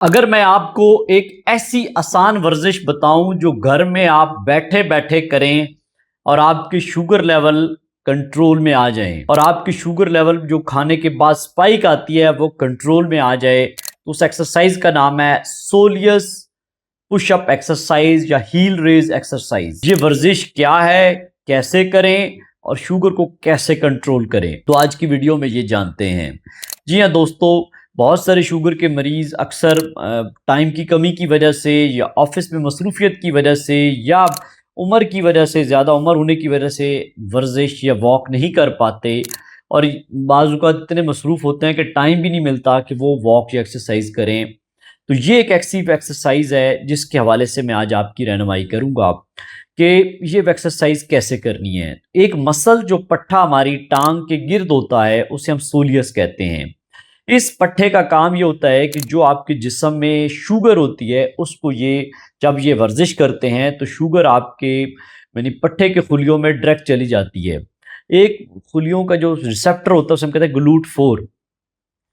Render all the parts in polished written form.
अगर मैं आपको एक ऐसी आसान वर्जिश बताऊं जो घर में आप बैठे बैठे करें और आपकी शुगर लेवल कंट्रोल में आ जाए और आपकी शुगर लेवल जो खाने के बाद स्पाइक आती है वो कंट्रोल में आ जाए, तो उस एक्सरसाइज का नाम है सोलियस पुशअप एक्सरसाइज या हील रेज एक्सरसाइज। ये वर्जिश क्या है, कैसे करें और शुगर को कैसे कंट्रोल करें, तो आज की वीडियो में ये जानते हैं। जी हाँ दोस्तों, बहुत सारे शुगर के मरीज अक्सर टाइम की कमी की वजह से या ऑफिस में मसरूफियत की वजह से या उम्र की वजह से, ज़्यादा उम्र होने की वजह से वर्जिश या वॉक नहीं कर पाते और बाज़ औक़ात इतने मसरूफ़ होते हैं कि टाइम भी नहीं मिलता कि वो वॉक या एक्सरसाइज करें। तो ये एक ऐसी एक्सरसाइज है जिसके हवाले से मैं आज आपकी रहनुमाई करूंगा कि ये एक्सरसाइज कैसे करनी है। एक मसल जो पट्ठा हमारी टांग के गिर्द होता है उसे हम सोलियस कहते हैं। इस पट्ठे का काम ये होता है कि जो आपके जिस्म में शुगर होती है उसको ये जब ये वर्जिश करते हैं तो शुगर आपके यानी पट्ठे के खुलियों में डायरेक्ट चली जाती है। एक खुलियों का जो रिसेप्टर होता है उसे हम कहते हैं ग्लूट 4।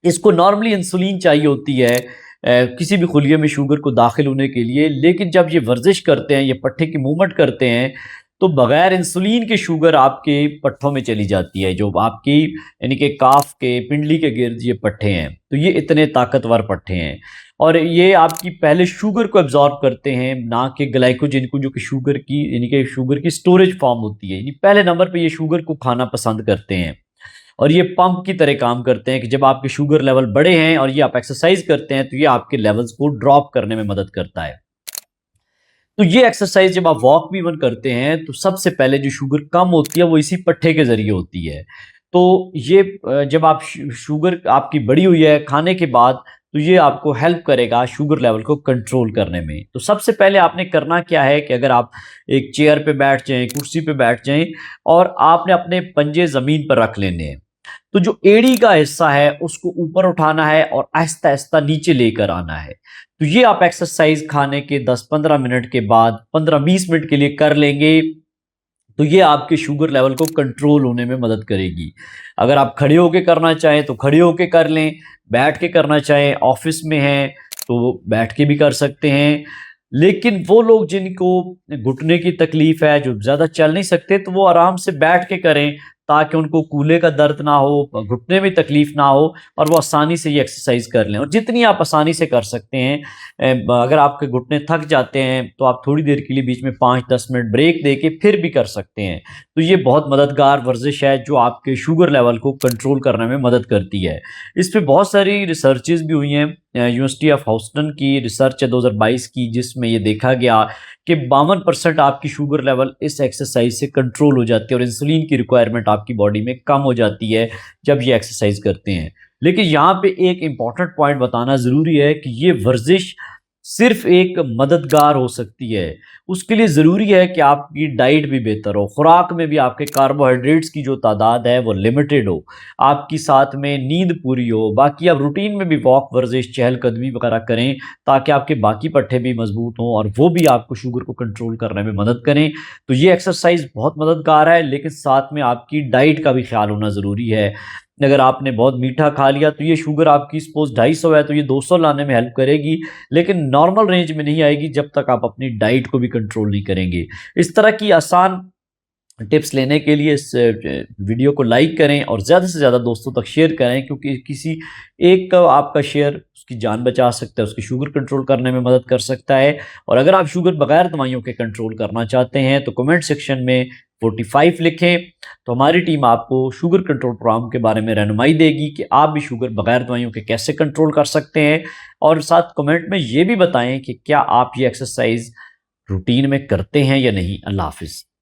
इसको नॉर्मली इंसुलिन चाहिए होती है किसी भी खुलिये में शुगर को दाखिल होने के लिए, लेकिन जब ये वर्जिश करते हैं, ये पट्ठे की मूवमेंट करते हैं, तो बगैर इंसुलिन के शुगर आपके पट्ठों में चली जाती है, जो आपकी यानी कि काफ के पिंडली के गिर्द ये पट्ठे हैं। तो ये इतने ताकतवर पट्ठे हैं और ये आपकी पहले शुगर को एब्जॉर्ब करते हैं, ना कि ग्लाइकोजन को, जो कि शुगर की यानी कि शुगर की स्टोरेज फॉर्म होती है। यानी पहले नंबर पे ये शुगर को खाना पसंद करते हैं और ये पंप की तरह काम करते हैं कि जब आपके शुगर लेवल बड़े हैं और ये आप एक्सरसाइज करते हैं तो ये आपके लेवल्स को ड्रॉप करने में मदद करता है। तो ये एक्सरसाइज जब आप वॉक भी इवन करते हैं तो सबसे पहले जो शुगर कम होती है वो इसी पट्ठे के ज़रिए होती है। तो ये जब आप शुगर आपकी बढ़ी हुई है खाने के बाद, तो ये आपको हेल्प करेगा शुगर लेवल को कंट्रोल करने में। तो सबसे पहले आपने करना क्या है कि अगर आप एक चेयर पे बैठ जाएँ, कुर्सी पे बैठ जाएँ और आपने अपने पंजे ज़मीन पर रख लेने हैं। तो जो एड़ी का हिस्सा है उसको ऊपर उठाना है और आहिस्ता-आहिस्ता नीचे लेकर आना है। तो ये आप एक्सरसाइज खाने के 10-15 मिनट के बाद 15-20 मिनट के लिए कर लेंगे, तो ये आपके शुगर लेवल को कंट्रोल होने में मदद करेगी। अगर आप खड़े होके करना चाहें तो खड़े होके कर लें, बैठ के करना चाहें, ऑफिस में हैं तो बैठ के भी कर सकते हैं। लेकिन वो लोग जिनको घुटने की तकलीफ है, जो ज़्यादा चल नहीं सकते, तो वो आराम से बैठ के करें ताकि उनको कूल्हे का दर्द ना हो, घुटने में तकलीफ ना हो और वो आसानी से ये एक्सरसाइज कर लें। और जितनी आप आसानी से कर सकते हैं, अगर आपके घुटने थक जाते हैं तो आप थोड़ी देर के लिए बीच में 5-10 मिनट ब्रेक दे के फिर भी कर सकते हैं। तो ये बहुत मददगार वर्जिश है जो आपके शुगर लेवल को कंट्रोल करने में मदद करती है। इस पे बहुत सारी रिसर्चेज़ भी हुई हैं। यूनिवर्सिटी ऑफ ह्यूस्टन की रिसर्च है 2022 की, जिसमें ये देखा गया कि 52% आपकी शुगर लेवल इस एक्सरसाइज से कंट्रोल हो जाती है और इंसुलिन की रिक्वायरमेंट आपकी बॉडी में कम हो जाती है जब ये एक्सरसाइज करते हैं। लेकिन यहाँ पे एक इम्पॉर्टेंट पॉइंट बताना ज़रूरी है कि ये वर्जिश सिर्फ एक मददगार हो सकती है। उसके लिए ज़रूरी है कि आपकी डाइट भी बेहतर हो, खुराक में भी आपके कार्बोहाइड्रेट्स की जो तादाद है वो लिमिटेड हो, आपकी साथ में नींद पूरी हो। बाकी आप रूटीन में भी वॉक, वर्जिश, चहलकदमी वगैरह करें ताकि आपके बाकी पट्टे भी मजबूत हों और वो भी आपको शुगर को कंट्रोल करने में मदद करें। तो ये एक्सरसाइज बहुत मददगार है, लेकिन साथ में आपकी डाइट का भी ख्याल होना ज़रूरी है। अगर आपने बहुत मीठा खा लिया तो ये शुगर आपकी सपोज 250 है तो ये 200 लाने में हेल्प करेगी, लेकिन नॉर्मल रेंज में नहीं आएगी जब तक आप अपनी डाइट को भी कंट्रोल नहीं करेंगे। इस तरह की आसान टिप्स लेने के लिए इस वीडियो को लाइक करें और ज़्यादा से ज़्यादा दोस्तों तक शेयर करें, क्योंकि किसी एक का आपका शेयर उसकी जान बचा सकता है, उसकी शुगर कंट्रोल करने में मदद कर सकता है। और अगर आप शुगर बगैर दवाइयों के कंट्रोल करना चाहते हैं तो कमेंट सेक्शन में 45 लिखें, तो हमारी टीम आपको शुगर कंट्रोल प्रोग्राम के बारे में रहनुमाई देगी कि आप भी शुगर बगैर दवाइयों के कैसे कंट्रोल कर सकते हैं। और साथ कमेंट में ये भी बताएं कि क्या आप ये एक्सरसाइज रूटीन में करते हैं या नहीं। अल्लाह हाफिज़।